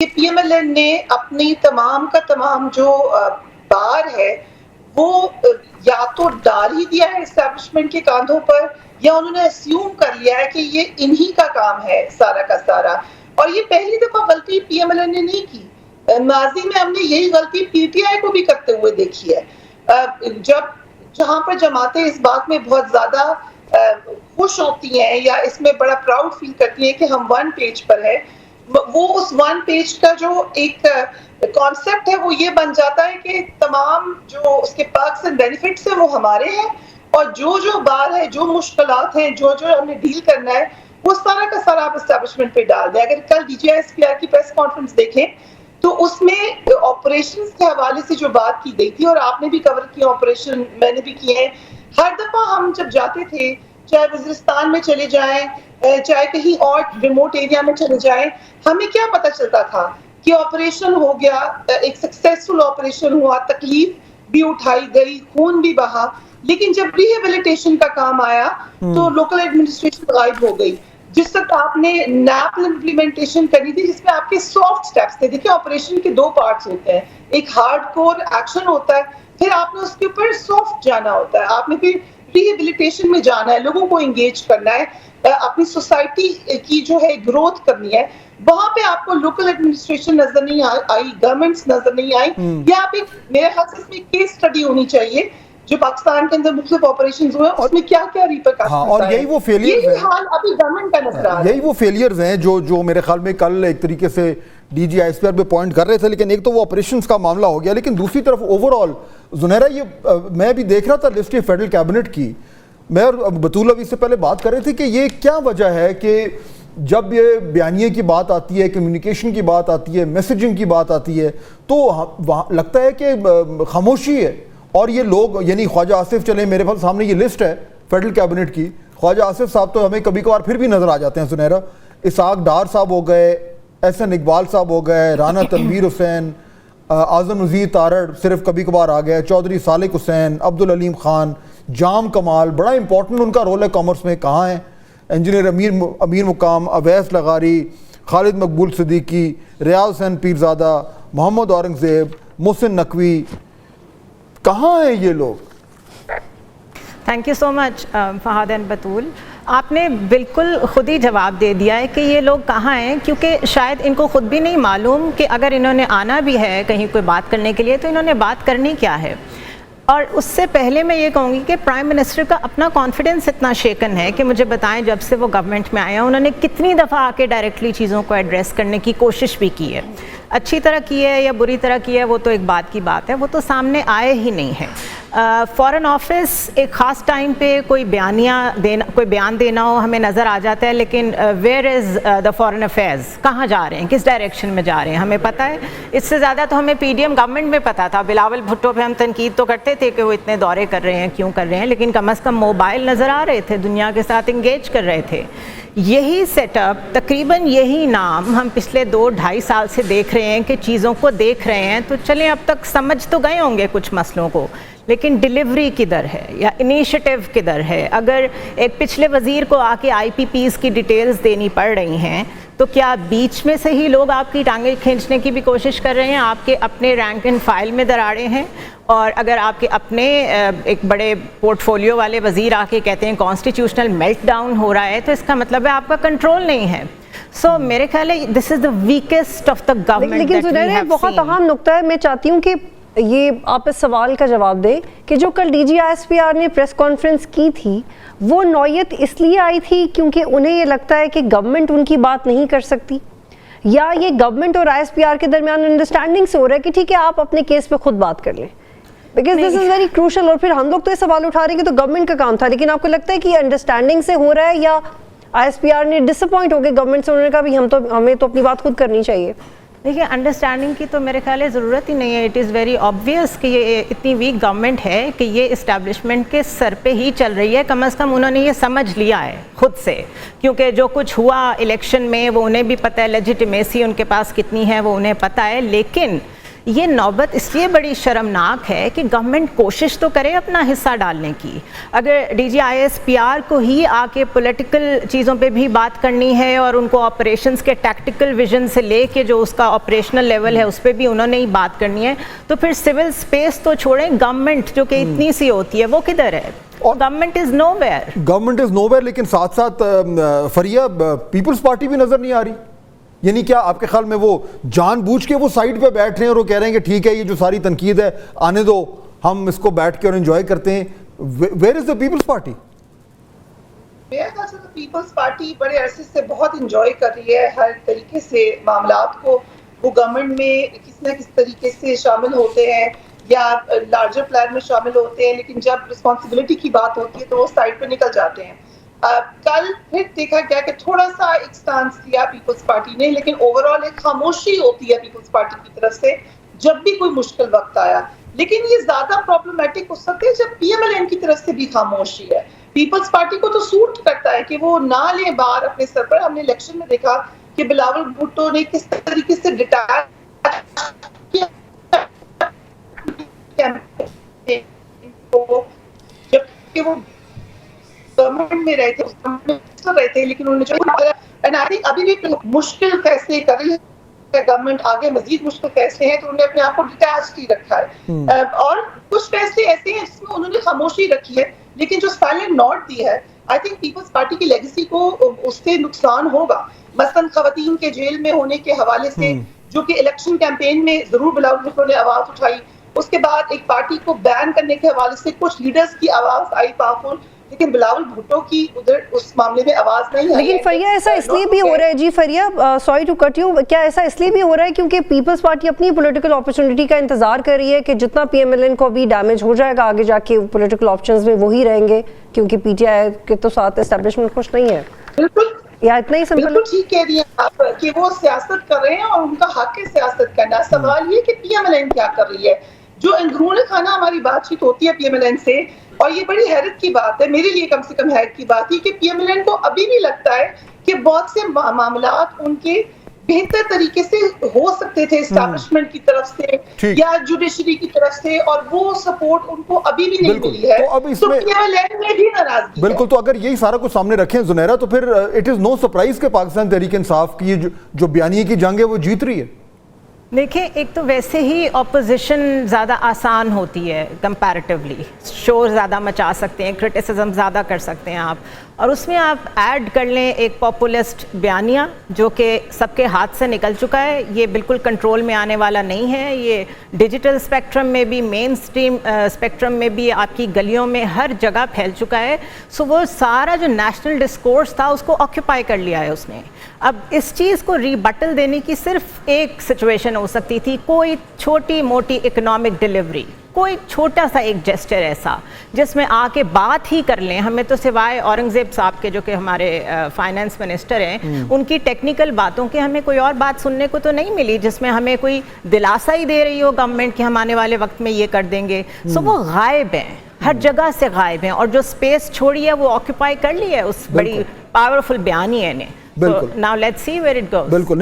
P M L N نے اپنی تمام کا تمام جو بار ہے وہ یا تو ڈال ہی دیا ہے اسٹیبلشمنٹ کے کاندھوں پر یا انہوں نے اسیوم کر لیا ہے کہ یہ انہی کا کام ہے سارا کا سارا. اور یہ پہلی دفعہ غلطی پی ایم ایل این نے نہیں کی. ماضی میں ہم نے یہی غلطی پی ٹی آئی کو بھی کرتے ہوئے دیکھی ہے. جہاں پر جماعتیں اس بات میں بہت زیادہ خوش ہوتی ہیں یا اس میں بڑا پراؤڈ فیل کرتی ہیں کہ ہم ون پیج پر ہے، وہ اس ون پیج کا جو ایک کانسیپٹ ہے وہ یہ بن جاتا ہے کہ تمام جو اس کے پرکس اینڈ بینیفٹس ہیں وہ ہمارے ہیں، اور جو بار ہے، جو مشکلات ہیں، جو ہم نے ڈیل کرنا ہے، وہ سارا کا سارا آپ اسٹیبلشمنٹ پہ ڈال دیں. اگر کل D G S P R کی پریس کانفرنس دیکھیں تو اس میں آپریشنز کے حوالے سے جو بات کی گئی تھی، اور آپ نے بھی کور کیا آپریشن، میں نے بھی کیے ہیں. ہر دفعہ ہم جب جاتے تھے، چاہے وزیرستان میں چلے جائیں، چاہے کہیں اور ریموٹ ایریا میں چلے جائیں، ہمیں کیا پتا چلتا تھا کہ آپریشن ہو گیا، ایک سکسیسفل آپریشن ہوا، تکلیف بھی اٹھائی گئی، خون بھی بہا، لیکن جب ریہیبلیٹیشن کا کام آیا تو لوکل ایڈمنسٹریشن غائب ہو گئی. جس وقت آپ نے نیپل امپلیمنٹیشن کرنی تھی جس میں آپ کے سافٹ سٹیپس تھے. دیکھیں آپریشن کے دو پارٹس ہوتے ہیں، ایک ہارڈ کور ایکشن ہوتا ہے، پھر آپ نے اس کے اوپر سافٹ جانا ہوتا ہے، آپ نے پھر ریہیبلیٹیشن میں جانا ہے، لوگوں کو انگیج کرنا ہے، اپنی سوسائٹی کی جو ہے گروتھ کرنی ہے. وہاں پہ آپ کو لوکل ایڈمنسٹریشن نظر نہیں آئی، گورنمنٹس نظر نہیں آئی. یا آپ ایک، میرے خیال سے اس میں کیس اسٹڈی ہونی چاہیے جو پاکستان کے اندر مختلف آپریشنز ہوئے ہیں اس میں کیا کیا ریپرکشنز اور یہی وہ فیلیئرز ہیں، یہی حال ابھی گورنمنٹ کا نظر آ رہا ہے. یہی وہ فیلیئرز ہیں جو میرے خیال میں کل ایک طریقے سے D G I S P R پہ پوائنٹ کر رہے تھے. لیکن ایک تو وہ آپریشنز کا معاملہ ہو گیا، لیکن دوسری طرف اوور آل زنیرہ یہ میں بھی دیکھ رہا تھا لسٹ فیڈرل کیبنٹ کی، میں اور بطول ابھی سے پہلے بات کر رہے تھے کہ یہ کیا وجہ ہے کہ جب یہ بیانیے کی بات آتی ہے، کمیونیکیشن کی بات آتی ہے، میسیجنگ کی بات آتی ہے، تو لگتا ہے کہ خاموشی ہے. اور یہ لوگ یعنی خواجہ آصف، چلیں میرے پاس سامنے یہ لسٹ ہے فیڈرل کیبنٹ کی، خواجہ آصف صاحب تو ہمیں کبھی کبھار پھر بھی نظر آ جاتے ہیں زنیرہ، اسحاق ڈار صاحب ہو گئے، احسن اقبال صاحب ہو گئے، رانا تنویر حسین، اعظم نذیر تارڑ صرف کبھی کبھار آ گئے، چودھری صالح حسین، عبدالعلیم خان، جام کمال، بڑا امپورٹنٹ ان کا رول ہے کامرس میں، کہاں ہیں؟ انجینئر امیر مقام، اویس لغاری، خالد مقبول صدیقی، ریاض حسین پیرزادہ، محمد اورنگزیب، محسن نقوی، کہاں ہیں یہ لوگ؟ Thank you so much Fahad and Batool. آپ نے بالکل خود ہی جواب دے دیا ہے کہ یہ لوگ کہاں ہیں، کیونکہ شاید ان کو خود بھی نہیں معلوم کہ اگر انہوں نے آنا بھی ہے کہیں کوئی بات کرنے کے لیے تو انہوں نے بات کرنی کیا ہے. اور اس سے پہلے میں یہ کہوں گی کہ پرائم منسٹر کا اپنا کانفیڈنس اتنا شیکن ہے کہ مجھے بتائیں جب سے وہ گورنمنٹ میں آیا انہوں نے کتنی دفعہ آ کے ڈائریکٹلی چیزوں کو ایڈریس کرنے کی کوشش بھی کی ہے. اچھی طرح کی ہے یا بری طرح کی ہے وہ تو ایک بات کی بات ہے، وہ تو سامنے آئے ہی نہیں ہے. فارن آفس ایک خاص ٹائم پہ کوئی بیان دینا ہو ہمیں نظر آ جاتا ہے، لیکن where is the foreign affairs, کہاں جا رہے ہیں، کس ڈائریکشن میں جا رہے ہیں ہمیں پتہ ہے. اس سے زیادہ تو ہمیں پی ڈی ایم گورنمنٹ میں پتہ تھا. بلاول بھٹو پہ ہم تنقید تو کرتے تھے کہ وہ اتنے دورے کر رہے ہیں، کیوں کر رہے ہیں، لیکن کم از کم موبائل نظر آ رہے تھے، دنیا کے ساتھ انگیج کر رہے تھے. یہی سیٹ اپ، تقریباً یہی نام ہم پچھلے 2-2.5 سال سے دیکھ رہے ہیں کہ چیزوں کو دیکھ رہے ہیں. تو چلیں اب تک سمجھ تو گئے ہوں گے کچھ مسئلوں کو، لیکن ڈیلیوری کدھر ہے یا انیشیٹو کدھر ہے؟ اگر ایک پچھلے وزیر کو آ کے آئی پی پیز کی ڈیٹیلز دینی پڑ رہی ہیں تو کیا بیچ میں سے ہی لوگ آپ کی ٹانگیں کھینچنے کی بھی کوشش کر رہے ہیں؟ آپ کے اپنے رینک اینڈ فائل میں دراڑیں ہیں، اور اگر آپ کے اپنے ایک بڑے پورٹ فولیو والے وزیر آ کے کہتے ہیں کانسٹیٹیوشنل میلٹ ڈاؤن ہو رہا ہے، تو اس کا مطلب ہے آپ کا کنٹرول نہیں ہے. سو میرے خیال ہے دس از دا ویکسٹ آف دا گورنمنٹ. لیکن زنیرہ بہت اہم نقطہ ہے، میں چاہتی ہوں کہ یہ آپ اس سوال کا جواب دیں کہ جو کل D G I S P R نے پریس کانفرنس کی تھی وہ نوعیت اس لیے آئی تھی کیونکہ انہیں یہ لگتا ہے کہ گورنمنٹ ان کی بات نہیں کر سکتی، یا یہ گورنمنٹ اور آئی ایس پی آر کے درمیان انڈرسٹینڈنگ سے ہو رہا ہے کہ ٹھیک ہے آپ اپنے کیس پہ خود بات کر لیں؟ Because this is very crucial. اور پھر ہم لوگ تو یہ سوال اٹھا رہے ہیں کہ تو گورنمنٹ کا کام تھا، لیکن آپ کو لگتا ہے کہ یہ انڈرسٹینڈنگ سے ہو رہا ہے یا آئی ایس پی آر نے ڈس اپوائنٹ ہو گئے گورنمنٹ سے، انہوں نے کہا بھی ہمیں تو اپنی بات خود کرنی چاہیے؟ دیکھیے انڈرسٹینڈنگ کی تو میرے خیال ہے ضرورت ہی نہیں ہے. اٹ از ویری آبویس کہ یہ اتنی ویک گورنمنٹ ہے کہ یہ اسٹیبلشمنٹ کے سر پہ ہی چل رہی ہے. کم از کم انہوں نے یہ سمجھ لیا ہے خود سے، کیونکہ جو کچھ ہوا الیکشن میں وہ انہیں بھی پتہ ہے، لیجیٹیمیسی ان کے پاس کتنی ہے وہ انہیں پتہ ہے. لیکن یہ نوبت اس لیے بڑی شرمناک ہے کہ گورنمنٹ کوشش تو کرے اپنا حصہ ڈالنے کی. اگر DGISPR کو ہی آ کے پولیٹیکل چیزوں پہ بھی بات کرنی ہے اور ان کو آپریشنز کے ٹیکٹیکل ویژن سے لے کے جو اس کا آپریشنل لیول ہے اس پہ بھی انہوں نے ہی بات کرنی ہے, تو پھر سول اسپیس تو چھوڑیں, گورنمنٹ جو کہ اتنی سی ہوتی ہے وہ کدھر ہے؟ Government is nowhere. Government is nowhere, لیکن ساتھ ساتھ فریہ پیپلز پارٹی بھی نظر نہیں آ رہی. یعنی کیا آپ کے خیال میں وہ جان بوجھ کے وہ سائڈ پہ بیٹھ رہے ہیں اور وہ کہہ رہے ہیں کہ ٹھیک ہے یہ جو ساری تنقید ہے آنے دو, ہم اس کو بیٹھ کے اور انجوائے کرتے ہیں؟ Where is the Peoples Party? میرے خیال سے تو پیپلز پارٹی بڑے عرصے سے بہت انجوائے کر رہی ہے ہر طریقے سے معاملات کو. وہ گورنمنٹ میں کس نہ کس طریقے سے شامل ہوتے ہیں یا لارجر پلان میں شامل ہوتے ہیں, لیکن جب رسپانسبلٹی کی بات ہوتی ہے تو وہ سائڈ پہ نکل جاتے ہیں. کل پھر دیکھا گیا کہ تھوڑا سا ایک سٹانس لیا پیپلز پارٹی نے, لیکن اوور آل ایک خاموشی ہوتی ہے پیپلز پارٹی کی طرف سے جب بھی کوئی مشکل وقت آیا. لیکن یہ زیادہ پرابلمٹک ہو سکتا ہے جب PMLN کی طرف سے بھی خاموشی ہے. پیپلز پارٹی کو تو سوٹ کرتا ہے کہ وہ نہ لیں بار اپنے سر پر. ہم نے الیکشن میں دیکھا کہ بلاول بھٹو نے کس طریقے سے ڈٹیچ جبکہ وہ گورنمنٹ میں رہے تھے, لیکن انہوں نے ابھی بھی مشکل فیصلے کر رہی ہے گورنمنٹ, آگے مزید مشکل فیصلے ہیں تو انہوں نے اپنے آپ کو ڈیٹیچ ہی رکھا ہے. اور کچھ فیصلے ایسے ہیں جس میں انہوں نے خاموشی رکھی ہے, لیکن جو سائلنٹ نوٹ دی ہے, آئی تھنک پیپلز پارٹی کی لیگیسی کو اس سے نقصان ہوگا. مثلاً خواتین کے جیل میں ہونے کے حوالے سے جو کہ الیکشن کیمپین میں ضرور بلاول بھٹو نے آواز اٹھائی, اس کے بعد ایک پارٹی کو بین کرنے کے حوالے سے کچھ لیڈرز کی آواز آئی پاورفل, لیکن بلاول بھٹو کی ادھر اس معاملے میں آواز نہیں آئی. لیکن فریہ ایسا اس لیے بھی ہو رہا ہے جی, فریہ سوری ٹو کٹ یو, کیا ایسا اس لیے بھی ہو رہا ہے کیونکہ پیپلز پارٹی اپنی پولیٹیکل اپرچونٹی کا انتظار کر رہی ہے کہ جتنا PMLN کو ابھی ڈیمیج ہو جائے گا آگے جا کے پولیٹیکل آپشنز میں وہی رہیں گے, کیونکہ PTI کے تو ساتھ اسٹیبلشمنٹ خوش نہیں ہے. بالکل یا اتنا ہی سمپل؟ بالکل ٹھیک کہہ رہی ہیں آپ کہ وہ سیاست کر رہے ہیں اور ان کا حق ہے سیاست کرنا. سوال یہ کہ PMLN کیا کر رہی ہے. جو اندرون خانہ ہماری بات چیت ہوتی ہے PMLN سے, اور یہ بڑی حیرت کی بات ہے, میرے لیے کم سے کم حیرت کی بات ہے کہ PMLN کو ابھی بھی لگتا ہے کہ بہت سے معاملات ان کے بہتر طریقے سے ہو سکتے تھے اسٹیبلشمنٹ کی طرف سے یا جوڈیشری کی طرف سے, اور وہ سپورٹ ان کو ابھی بھی نہیں ملی ہے. تو PMLN میں بھی ناراضگی. بالکل, تو اگر یہی سارا کچھ سامنے رکھیں زنیرہ, تو پھر اٹ از نو سرپرائز کہ پاکستان تحریک انصاف کی جو بیانیے کی جنگ ہے وہ جیت رہی ہے. دیکھیں, ایک تو ویسے ہی اپوزیشن زیادہ آسان ہوتی ہے کمپیریٹیولی, شور زیادہ مچا سکتے ہیں, کرٹیسزم زیادہ کر سکتے ہیں آپ, اور اس میں آپ ایڈ کر لیں ایک پاپولسٹ بیانیہ جو کہ سب کے ہاتھ سے نکل چکا ہے. یہ بالکل کنٹرول میں آنے والا نہیں ہے. یہ ڈیجیٹل اسپیکٹرم میں بھی, مین اسٹریم اسپیکٹرم میں بھی, آپ کی گلیوں میں ہر جگہ پھیل چکا ہے. سو وہ سارا جو نیشنل ڈسکورس تھا اس کو آکیوپائی کر لیا ہے اس نے. اب اس چیز کو ریبٹل دینے کی صرف ایک سچویشن ہو سکتی تھی, کوئی چھوٹی موٹی اکنامک ڈیلیوری, کوئی چھوٹا سا ایک جیسچر ایسا جس میں آ کے بات ہی کر لیں. ہمیں تو سوائے اورنگزیب صاحب کے جو کہ ہمارے فائنانس منسٹر ہیں, ان کی ٹیکنیکل باتوں کے ہمیں کوئی اور بات سننے کو تو نہیں ملی جس میں ہمیں کوئی دلاسا ہی دے رہی ہو گورنمنٹ کہ ہم آنے والے وقت میں یہ کر دیں گے. سو وہ غائب ہیں, ہر جگہ سے غائب ہیں, اور جو اسپیس چھوڑی ہے وہ آکیوپائی کر لی ہے اس بڑی پاورفل بیانیے نے. So now let's see where it goes.